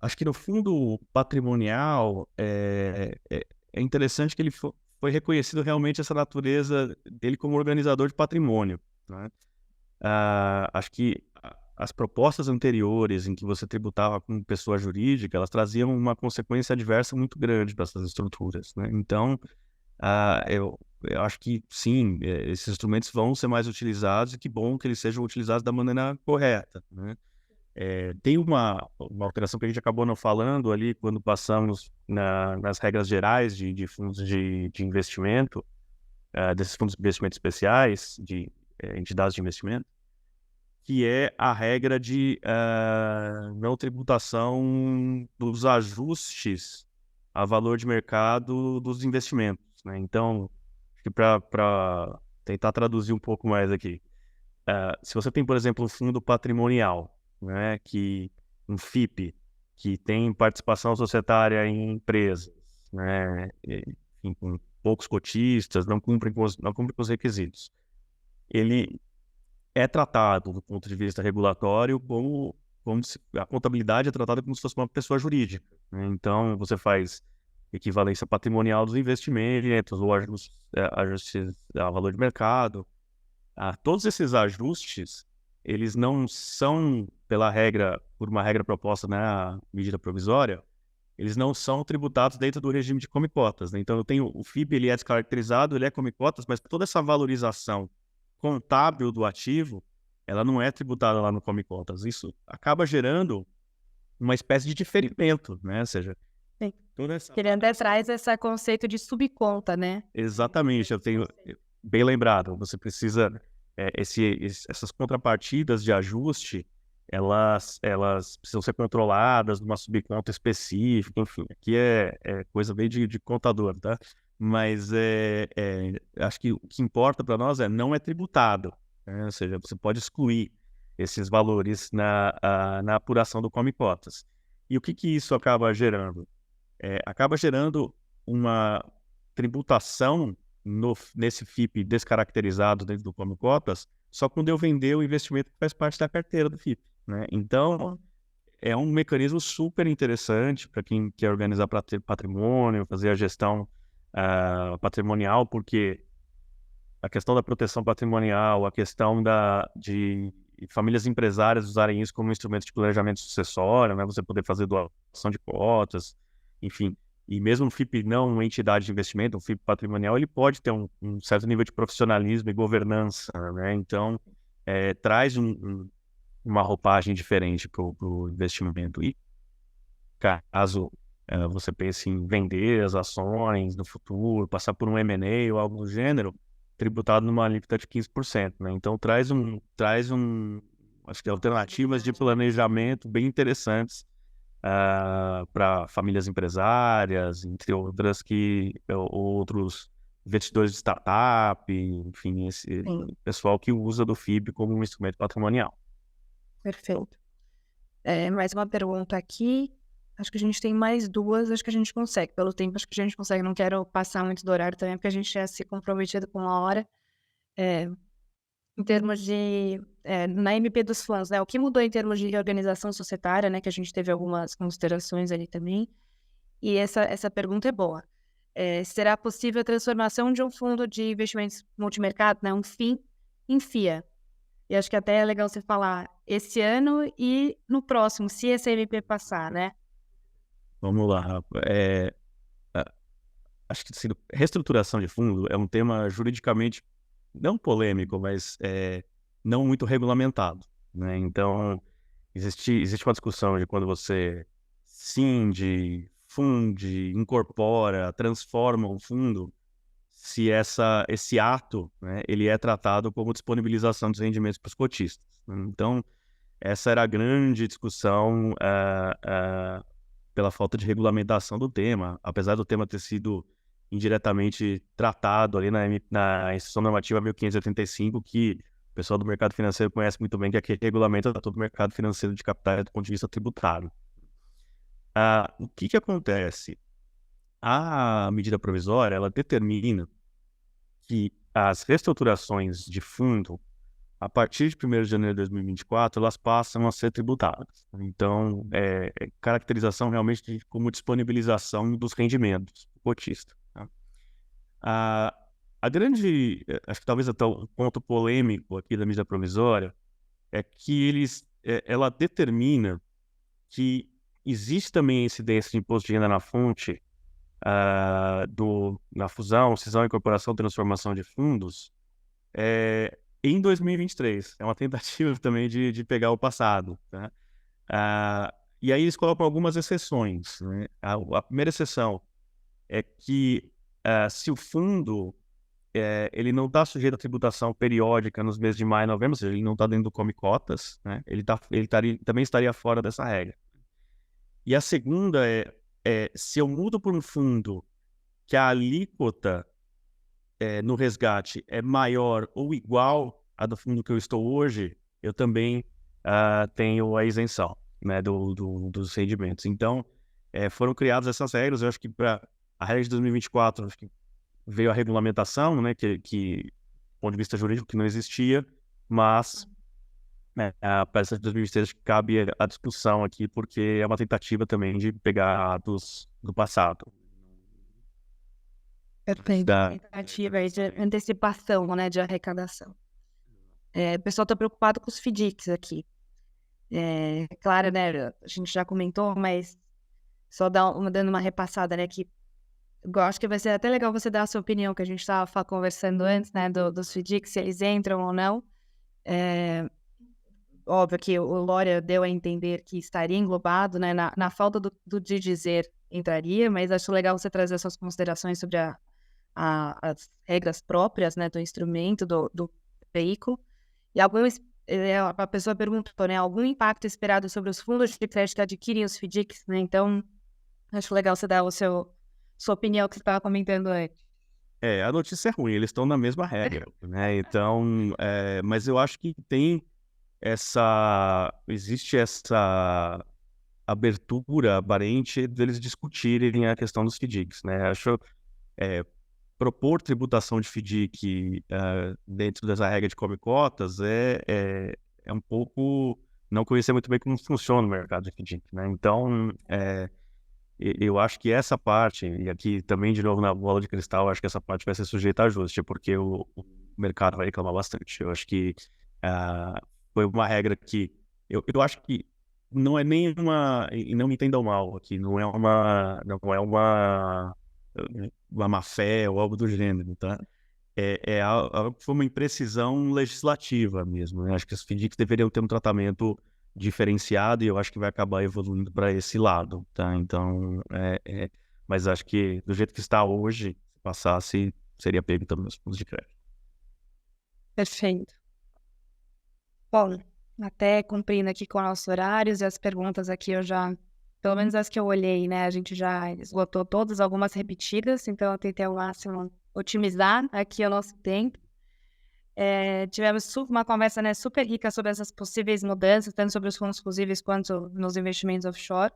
Acho que no fundo patrimonial é interessante que ele foi reconhecido realmente essa natureza dele como organizador de patrimônio, né? Acho que as propostas anteriores em que você tributava como pessoa jurídica, elas traziam uma consequência adversa muito grande para essas estruturas, né? Então, eu acho que sim, esses instrumentos vão ser mais utilizados e que bom que eles sejam utilizados da maneira correta, né? Tem uma alteração que a gente acabou não falando ali quando passamos nas regras gerais de fundos de investimento, desses fundos de investimento especiais, de entidades de investimento, que é a regra de não tributação dos ajustes a valor de mercado dos investimentos, né? Então, para tentar traduzir um pouco mais aqui. Se você tem, por exemplo, um fundo patrimonial, né, um FIP, que tem participação societária em empresas, né, enfim, com poucos cotistas, não cumpre com os requisitos. Ele é tratado, do ponto de vista regulatório, como se a contabilidade é tratada como se fosse uma pessoa jurídica, né? Então, você faz equivalência patrimonial dos investimentos, ou ajustes a valor de mercado. Todos esses ajustes, eles não são, por uma regra proposta na medida provisória, eles não são tributados dentro do regime de come-cotas, né? Então, eu tenho o FIP, ele é descaracterizado, ele é come-cotas, mas toda essa valorização contábil do ativo, ela não é tributada lá no come-cotas. Isso acaba gerando uma espécie de diferimento, né? Ou seja, Sim. toda essa... Ele até traz esse conceito de subconta, né? Exatamente, bem lembrado, você precisa, essas contrapartidas de ajuste, elas precisam ser controladas numa subconta específica, enfim, aqui é coisa bem de contador, tá? Mas acho que o que importa para nós não é tributado, né? Ou seja, você pode excluir esses valores na apuração do come-cotas. E o que isso acaba gerando? Acaba gerando uma tributação nesse FIP descaracterizado dentro do come-cotas só quando eu vender o investimento que faz parte da carteira do FIP, né? Então, é um mecanismo super interessante para quem quer organizar patrimônio, fazer a gestão patrimonial, porque a questão da proteção patrimonial, a questão de famílias empresárias usarem isso como instrumento de planejamento sucessório, né? Você poder fazer doação de cotas, enfim. E mesmo um FIP não uma entidade de investimento, um FIP patrimonial, ele pode ter um certo nível de profissionalismo e governança, né? Então, traz uma roupagem diferente para o investimento. E caso você pense em vender as ações no futuro, passar por um M&A ou algo do gênero, tributado numa alíquota de 15%, né? Então acho que alternativas de planejamento bem interessantes para famílias empresárias, entre outras, outros investidores de startup, enfim, esse pessoal que usa do FIP como um instrumento patrimonial. Perfeito. Mais uma pergunta aqui. Acho que a gente tem mais duas, acho que a gente consegue. Pelo tempo, acho que a gente consegue. Não quero passar muito do horário também, porque a gente já se comprometido com a hora. Em termos de... na MP dos fundos, né? O que mudou em termos de reorganização societária, né? Que a gente teve algumas considerações ali também. E essa pergunta é boa. Será possível a transformação de um fundo de investimentos multimercado, né? Um FIM, em FIA? E acho que até é legal você falar esse ano e no próximo, se essa MP passar, né? Vamos lá. Acho que reestruturação de fundo é um tema juridicamente não polêmico, mas não muito regulamentado, né? Então, existe uma discussão de quando você cinde, funde, incorpora, transforma um fundo, se esse ato, né, ele é tratado como disponibilização dos rendimentos para os cotistas, né? Então, essa era a grande discussão pela falta de regulamentação do tema, apesar do tema ter sido indiretamente tratado ali na Instrução Normativa 1585, que o pessoal do mercado financeiro conhece muito bem, que aqui regulamenta todo o mercado financeiro de capitais do ponto de vista tributário. O que acontece? A medida provisória, ela determina que as reestruturações de fundo, a partir de 1º de janeiro de 2024, elas passam a ser tributadas. Então, caracterização realmente como disponibilização dos rendimentos do cotista. Tá? Acho que talvez até o ponto polêmico aqui da medida provisória é que ela determina que existe também incidência de imposto de renda na fonte na fusão, cisão, incorporação, transformação de fundos em 2023. É uma tentativa também de pegar o passado, tá? E aí eles colocam algumas exceções, né? A primeira exceção é que se o fundo ele não está sujeito à tributação periódica nos meses de maio e novembro, ou seja, ele não está dentro do come-cotas, né? Ele também estaria fora dessa regra. E a segunda se eu mudo para um fundo que a alíquota no resgate é maior ou igual a do fundo que eu estou hoje, eu também tenho a isenção, né, dos rendimentos. Então, foram criadas essas regras. Eu acho que para a regra de 2024, acho que veio a regulamentação, né, que do ponto de vista jurídico, que não existia, mas para essa de 2023 acho que cabe a discussão aqui, porque é uma tentativa também de pegar do passado. Perfeito. Tentativa aí de antecipação, né, de arrecadação. O pessoal está preocupado com os FDICs aqui. Claro, né, a gente já comentou, mas só dando uma repassada, né, que eu acho que vai ser até legal você dar a sua opinião, que a gente estava conversando antes, né, dos FDICs, se eles entram ou não. Óbvio que o Lória deu a entender que estaria englobado, né, na falta do de dizer entraria, mas acho legal você trazer suas considerações sobre as regras próprias, né, do instrumento, do veículo. E a pessoa perguntou, né, algum impacto esperado sobre os fundos de crédito que adquirem os FDICs, né? Então, acho legal você dar sua opinião que você estava comentando antes. A notícia é ruim, eles estão na mesma regra, né? Então, mas eu acho que existe essa abertura aparente deles discutirem a questão dos FDICs, né? Acho propor tributação de FDIC dentro dessa regra de cobre-cotas é um pouco não conhecer muito bem como funciona o mercado de FDIC, né? Então, eu acho que essa parte, e aqui também de novo na bola de cristal, eu acho que essa parte vai ser sujeita a ajuste, porque o mercado vai reclamar bastante. Eu acho que foi uma regra que eu acho que não é nem e não me entendam mal aqui, não é uma má fé ou algo do gênero, tá? Foi uma imprecisão legislativa mesmo, né? Acho que os FDICs deveriam ter um tratamento diferenciado e eu acho que vai acabar evoluindo para esse lado, tá? Então, mas acho que do jeito que está hoje, se passasse, seria pego também os fundos de crédito. Perfeito. Bom, até cumprindo aqui com nossos horários e as perguntas aqui pelo menos as que eu olhei, né, a gente já esgotou todas, algumas repetidas, então eu tentei ao máximo otimizar aqui o nosso tempo. Tivemos uma conversa, né, super rica sobre essas possíveis mudanças, tanto sobre os fundos exclusivos quanto nos investimentos offshore.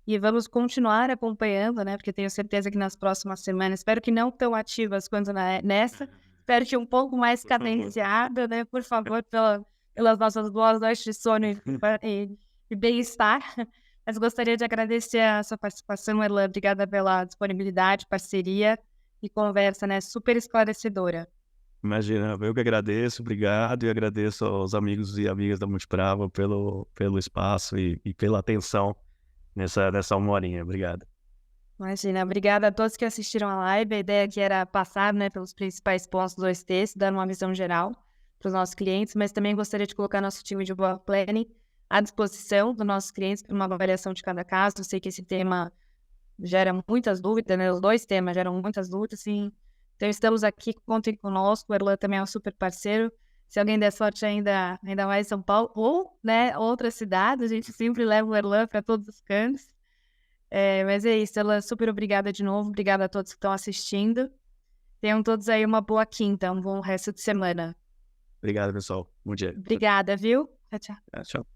E vamos continuar acompanhando, né, porque tenho certeza que nas próximas semanas, espero que não tão ativas quanto nessa, espero que um pouco mais cadenciada, né, por favor, pelas nossas boas noites de sono e bem-estar. Mas gostaria de agradecer a sua participação, Erlan. Obrigada pela disponibilidade, parceria e conversa, né, super esclarecedora. Imagina, eu que agradeço, obrigado, e agradeço aos amigos e amigas da Multiprava pelo espaço e pela atenção nessa 1 horinha. Obrigado. Imagina, obrigada a todos que assistiram a live. A ideia aqui era passar, né, pelos principais pontos do 2Ts, dar uma visão geral para os nossos clientes, mas também gostaria de colocar nosso time de Boa Planning à disposição dos nossos clientes para uma avaliação de cada caso. Eu sei que esse tema gera muitas dúvidas, né? Os 2 temas geram muitas dúvidas, sim. Então estamos aqui, contem conosco. O Erlan também é um super parceiro. Se alguém der sorte ainda mais em São Paulo ou, né, outras cidades, a gente sempre leva o Erlan para todos os cantos. Mas é isso, Erlan, super obrigada de novo. Obrigada a todos que estão assistindo. Tenham todos aí uma boa quinta, um bom resto de semana. Obrigado, pessoal. Bom dia. Obrigada, viu? Tchau, tchau. Tchau.